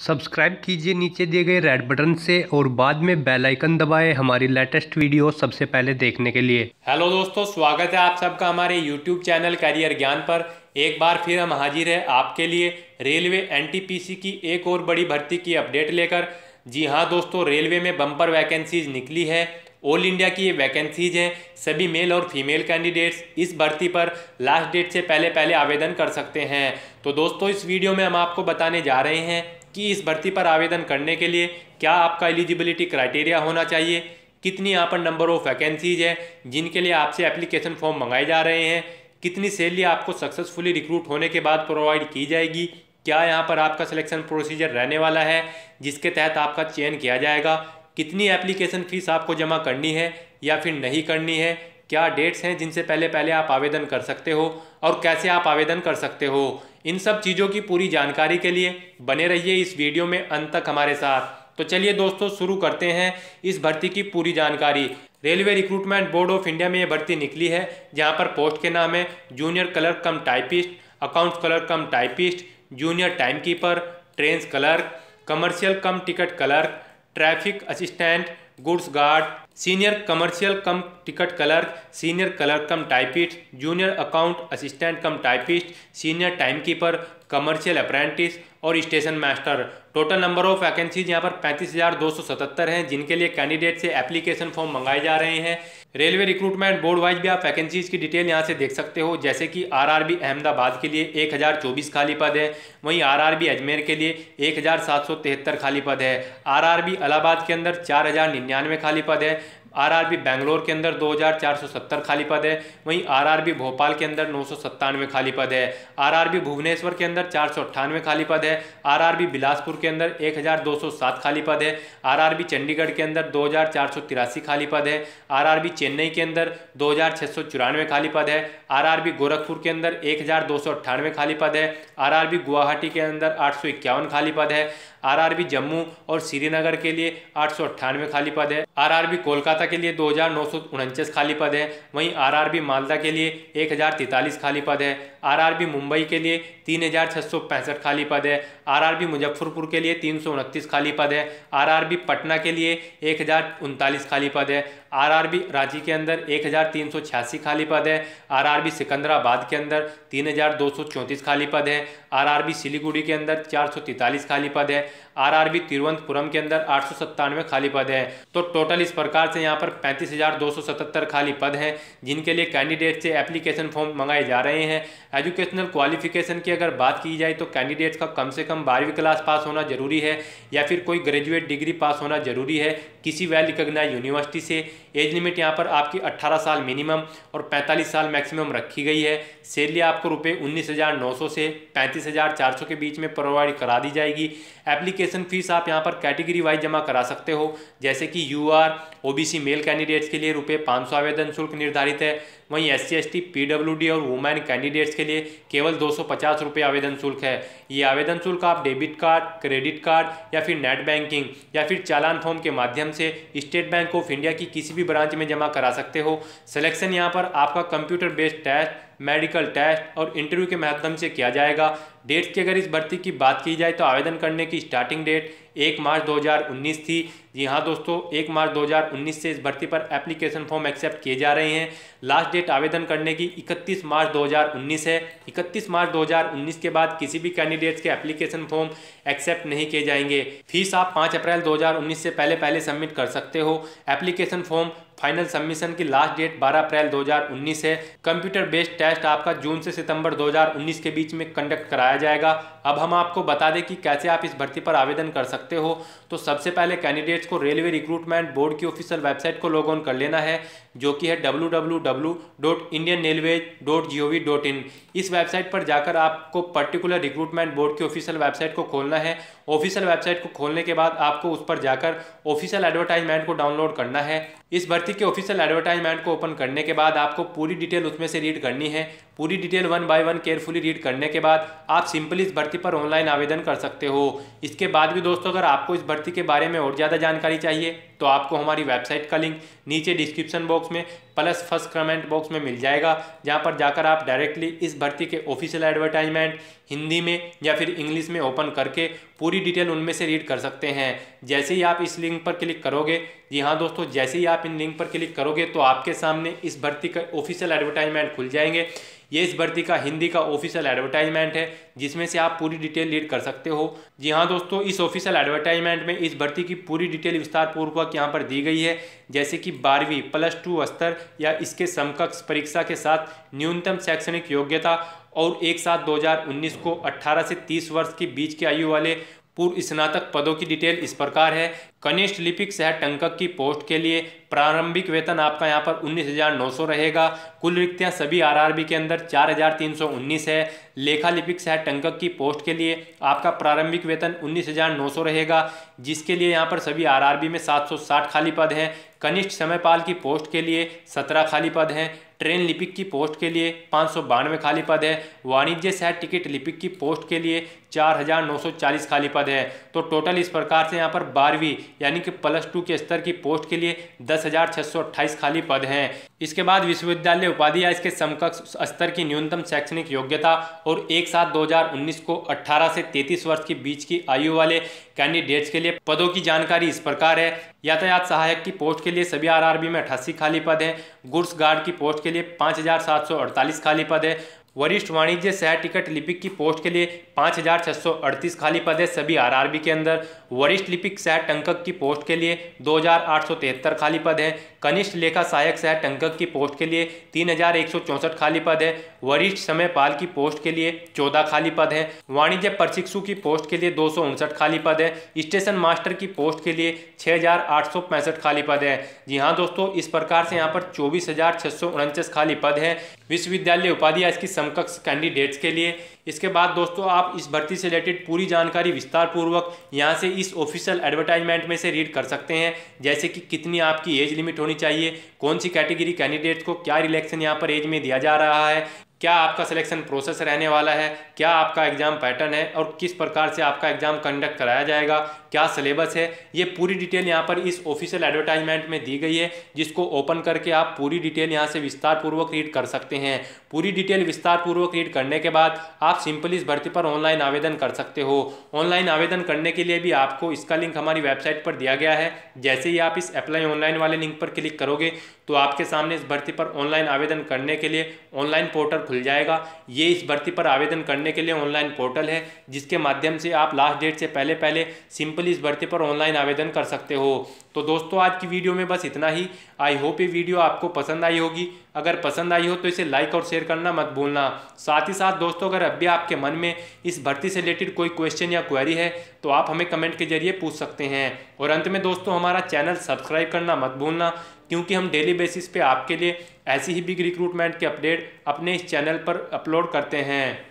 Subscribe कीजिए नीचे दिए गए रेड बटन से और बाद में बेल आइकन दबाएं हमारी लेटेस्ट वीडियो सबसे पहले देखने के लिए। हेलो दोस्तों, स्वागत है आप सबका हमारे यूट्यूब चैनल करियर ज्ञान पर। एक बार फिर हम हाजिर हैं आपके लिए रेलवे एनटीपीसी की एक और बड़ी भर्ती की अपडेट लेकर। जी हाँ दोस्तों, रेलवे में बम्पर वैकेंसीज निकली है। ऑल इंडिया की ये वैकेंसीज हैं। सभी मेल और फीमेल कैंडिडेट्स इस भर्ती पर लास्ट डेट से पहले पहले आवेदन कर सकते हैं। तो दोस्तों, इस वीडियो में हम आपको बताने जा रहे हैं कि इस भर्ती पर आवेदन करने के लिए क्या आपका एलिजिबिलिटी क्राइटेरिया होना चाहिए, कितनी यहाँ पर नंबर ऑफ वैकेंसीज है जिनके लिए आपसे एप्लीकेशन फॉर्म मंगाए जा रहे हैं, कितनी सैलरी आपको सक्सेसफुली रिक्रूट होने के बाद प्रोवाइड की जाएगी, क्या यहाँ पर आपका सिलेक्शन प्रोसीजर रहने वाला है जिसके तहत आपका चयन किया जाएगा, कितनी एप्लीकेशन फ़ीस आपको जमा करनी है या फिर नहीं करनी है, क्या डेट्स हैं जिनसे पहले पहले आप आवेदन कर सकते हो और कैसे आप आवेदन कर सकते हो। इन सब चीज़ों की पूरी जानकारी के लिए बने रहिए इस वीडियो में अंत तक हमारे साथ। तो चलिए दोस्तों, शुरू करते हैं इस भर्ती की पूरी जानकारी। Railway recruitment board of India में ये भर्ती निकली है, जहां पर पोस्ट के नाम है junior clerk cum typist, accounts clerk cum typist, junior time keeper, trains clerk, commercial cum ticket clerk, traffic assistant, goods guard, senior commercial cum ticket clerk, senior clerk cum typist, junior account assistant cum typist, senior time keeper, commercial apprentice और station master. Total number of vacancies यहाँ पर 35,277 हैं जिनके लिए candidate से application form मंगाए जा रहे हैं। रेलवे रिक्रूटमेंट बोर्ड वाइज भी आप वैकेंसीज की डिटेल यहाँ से देख सकते हो, जैसे कि आरआरबी अहमदाबाद के लिए 1024 खाली पद है, वहीं आरआरबी अजमेर के लिए 1773 खाली पद है, आरआरबी इलाहाबाद के अंदर 4099 खाली पद है, आरआरबी बेंगलोर के अंदर 2470 खाली पद है, वहीं आरआरबी भोपाल के अंदर 997 खाली पद है, आरआरबी भुवनेश्वर के अंदर 498 खाली पद है, आरआरबी बिलासपुर के अंदर 1207 खाली पद है, आरआरबी चंडीगढ़ के अंदर 2483 खाली पद है, आरआरबी चेन्नई के अंदर 2694 खाली पद है, आरआरबी गोरखपुर के अंदर 1298 खाली पद है, आरआरबी गुवाहाटी के अंदर 851 खाली पद है, आरआरबी जम्मू और श्रीनगर के लिए 898 खाली पद है, आरआरबी कोलकाता के लिए 2949 खाली पद है, वहीं आरआरबी मालदा के लिए 1043 खाली पद है, आरआरबी मुंबई के लिए 3665 खाली पद है, आरआरबी मुजफ्फरपुर के लिए 329 खाली पद है, आरआरबी पटना के लिए 1039 खाली पद है, आरआरबी रांची के अंदर 1386 खाली पद है, आरआरबी सिकंदराबाद के अंदर 3234 खाली पद है, आरआरबी सिलीगुड़ी के अंदर 443 खाली पद है, आरआरबी तिरुवनंतपुरम के अंदर 897 खाली पद है। तो टोटल इस प्रकार से यहाँ पर 35,277 खाली पद हैं जिनके लिए कैंडिडेट से एप्लीकेशन फॉर्म मंगाए जा रहे हैं। एजुकेशनल क्वालिफिकेशन की अगर बात की जाए तो कैंडिडेट्स का कम से कम 12वीं क्लास पास होना जरूरी है या फिर कोई ग्रेजुएट डिग्री पास होना जरूरी है किसी वेल रिकॉग्नाइज्ड यूनिवर्सिटी से। एज लिमिट यहाँ पर आपकी 18 साल मिनिमम और 45 साल मैक्सिमम रखी गई है। सैलरी आपको रुपये 19,900 से 35,400 के बीच में प्रोवाइड करा दी जाएगी। एप्लीकेशन फीस आप यहाँ पर कैटेगरी वाइज जमा करा सकते हो, जैसे कि यूआर ओबीसी मेल कैंडिडेट्स के लिए रुपये 500 आवेदन शुल्क निर्धारित है, वहीं SC ST PWD और वुमेन कैंडिडेट्स के लिए केवल 250 रुपये आवेदन शुल्क है। ये आवेदन शुल्क आप डेबिट कार्ड, क्रेडिट कार्ड या फिर नेट बैंकिंग या फिर चालान फॉर्म के माध्यम से स्टेट बैंक ऑफ इंडिया की किसी भी ब्रांच में जमा करा सकते हो। सिलेक्शन यहाँ पर आपका computer based test, medical test और इंटरव्यू के माध्यम से किया जाएगा। डेट्स की अगर इस भर्ती की बात की जाए तो आवेदन करने की स्टार्टिंग डेट 1 मार्च 2019 थी। जी हाँ दोस्तों, 1 मार्च 2019 से इस भर्ती पर एप्लीकेशन फॉर्म एक्सेप्ट किए जा रहे हैं। लास्ट डेट आवेदन करने की 31 मार्च 2019 है। 31 मार्च 2019 के बाद किसी भी कैंडिडेट्स के एप्लीकेशन फॉर्म एक्सेप्ट नहीं किए जाएंगे। फीस आप 5 अप्रैल 2019 से पहले पहले सबमिट कर सकते हो। एप्लीकेशन फॉर्म फाइनल सबमिशन की लास्ट डेट 12 अप्रैल 2019 है। कंप्यूटर बेस्ड टेस्ट आपका जून से सितंबर 2019 के बीच में कंडक्ट कराया जाएगा। अब हम आपको बता दें कि कैसे आप इस भर्ती पर आवेदन कर सकते हो। तो सबसे पहले कैंडिडेट्स को रेलवे रिक्रूटमेंट बोर्ड की ऑफिशियल वेबसाइट को लॉग ऑन कर लेना है, जो कि है www.indianrailway.gov.in। इस वेबसाइट पर जाकर आपको पर्टिकुलर रिक्रूटमेंट बोर्ड की ऑफिशियल वेबसाइट को खोलना है। ऑफिशियल वेबसाइट को खोलने के बाद आपको उस पर जाकर ऑफिशियल एडवर्टाइजमेंट को डाउनलोड करना है। इस भर्ती के ऑफिशियल एडवर्टाइजमेंट को ओपन करने के बाद आपको पूरी डिटेल उसमें से रीड करनी है। पूरी डिटेल 1 बाय 1 केयरफुली रीड करने के बाद आप सिंपली इस भर्ती पर ऑनलाइन आवेदन कर सकते हो। इसके बाद भी दोस्तों अगर आपको इस भर्ती के बारे में और ज़्यादा जानकारी चाहिए तो आपको हमारी वेबसाइट का लिंक नीचे डिस्क्रिप्शन बॉक्स में प्लस फर्स्ट कमेंट बॉक्स में मिल जाएगा, जहां पर जाकर आप डायरेक्टली इस भर्ती के ऑफिशियल एडवर्टाइजमेंट हिंदी में या फिर इंग्लिश में ओपन करके पूरी डिटेल उनमें से रीड कर सकते हैं। जैसे ही आप इस लिंक पर क्लिक करोगे, जी हाँ दोस्तों, जैसे ही आप इन लिंक पर क्लिक करोगे तो आपके सामने इस भर्ती का ऑफिशियल एडवर्टाइजमेंट खुल जाएंगे। ये इस भर्ती का हिंदी का ऑफिशियल एडवर्टाइजमेंट है जिसमें से आप पूरी डिटेल रीड कर सकते हो। जी हाँ दोस्तों, इस ऑफिशियल एडवर्टाइजमेंट में इस भर्ती की पूरी डिटेल विस्तार पूर्वक यहाँ पर दी गई है, जैसे कि 12वीं +2 स्तर या इसके समकक्ष परीक्षा के साथ न्यूनतम शैक्षणिक योग्यता और एक साथ 2019 को 18 से 30 वर्ष के बीच की आयु वाले पूर्व स्नातक पदों की डिटेल इस प्रकार है। कनिष्ठ लिपिक सह टंकक की पोस्ट के लिए प्रारंभिक वेतन आपका यहाँ पर 19,900 रहेगा। कुल रिक्तियाँ सभी आरआरबी के अंदर 4,319 है। लेखा लिपिक सह टंकक की पोस्ट के लिए आपका प्रारंभिक वेतन 19,900 रहेगा, जिसके लिए यहाँ पर सभी आरआरबी में 760 खाली पद हैं। कनिष्ठ समयपाल की पोस्ट के लिए 17 खाली पद हैं। ट्रेन लिपिक की पोस्ट के लिए 592 खाली पद है। वाणिज्य सह टिकट लिपिक की पोस्ट के लिए 4,940 खाली पद है। तो टोटल इस प्रकार से यहाँ पर 12वीं यानी कि +2 के स्तर की पोस्ट के लिए 10,628 खाली पद हैं। इसके बाद विश्वविद्यालय उपाधि या इसके समकक्ष स्तर की न्यूनतम शैक्षणिक योग्यता और एक साथ 2019 को 18 से 33 वर्ष के बीच की आयु वाले कैंडिडेट्स के लिए पदों की जानकारी इस प्रकार है। यातायात सहायक की पोस्ट के लिए सभी आरआरबी में 88 खाली पद हैं। गुड्स गार्ड की पोस्ट के लिए 5,748 खाली पद है। वरिष्ठ वाणिज्य सह टिकट लिपिक की पोस्ट के लिए 5,638 खाली पद है सभी आरआरबी के अंदर। वरिष्ठ लिपिक सह टंकक की पोस्ट के लिए 2,873 खाली पद है। कनिष्ठ लेखा सहायक सह टंकक की पोस्ट के लिए 3,164 खाली पद है। वरिष्ठ समयपाल की पोस्ट के लिए 14 खाली पद है। वाणिज्य प्रशिक्षु की पोस्ट के लिए 259 खाली पद है। स्टेशन मास्टर की पोस्ट के लिए 6,865 खाली पद है। जी हाँ दोस्तों, इस प्रकार से यहाँ पर 24,649 खाली पद है विश्वविद्यालय उपाधि या इसकी समकक्ष कैंडिडेट्स के लिए। इसके बाद दोस्तों आप इस भर्ती से रिलेटेड पूरी जानकारी विस्तार पूर्वक यहाँ से इस ऑफिशियल एडवर्टाइजमेंट में से रीड कर सकते हैं, जैसे कि कितनी आपकी एज लिमिट होनी चाहिए, कौन सी कैटेगरी कैंडिडेट्स को क्या रिलैक्सेशन यहाँ पर एज में दिया जा रहा है, क्या आपका सिलेक्शन प्रोसेस रहने वाला है, क्या आपका एग्जाम पैटर्न है और किस प्रकार से आपका एग्जाम कंडक्ट कराया जाएगा, क्या सिलेबस है। ये पूरी डिटेल यहाँ पर इस ऑफिशियल एडवर्टाइजमेंट में दी गई है, जिसको ओपन करके आप पूरी डिटेल यहाँ से विस्तार पूर्वक रीड कर सकते हैं। पूरी डिटेल विस्तार पूर्वक रीड करने के बाद आप सिंपली इस भर्ती पर ऑनलाइन आवेदन कर सकते हो। ऑनलाइन आवेदन करने के लिए भी आपको इसका लिंक हमारी वेबसाइट पर दिया गया है। जैसे ही आप इस अप्लाई ऑनलाइन वाले लिंक पर क्लिक करोगे तो आपके सामने इस भर्ती पर ऑनलाइन आवेदन करने के लिए ऑनलाइन पोर्टल खुल जाएगा। ये इस भर्ती पर आवेदन करने के लिए ऑनलाइन पोर्टल है, जिसके माध्यम से आप लास्ट डेट से पहले सिंपली इस भर्ती पर ऑनलाइन आवेदन कर सकते हो। तो दोस्तों आज की वीडियो में बस इतना ही। आई होप ये वीडियो आपको पसंद आई होगी। अगर पसंद आई हो तो इसे लाइक और शेयर करना मत भूलना। साथ ही साथ दोस्तों अगर अब भी आपके मन में इस भर्ती से रिलेटेड कोई क्वेश्चन या क्वेरी है तो आप हमें कमेंट के जरिए पूछ सकते हैं। और अंत में दोस्तों हमारा चैनल सब्सक्राइब करना मत भूलना, क्योंकि हम डेली बेसिस पे आपके लिए ऐसी ही बिग रिक्रूटमेंट के अपडेट अपने इस चैनल पर अपलोड करते हैं।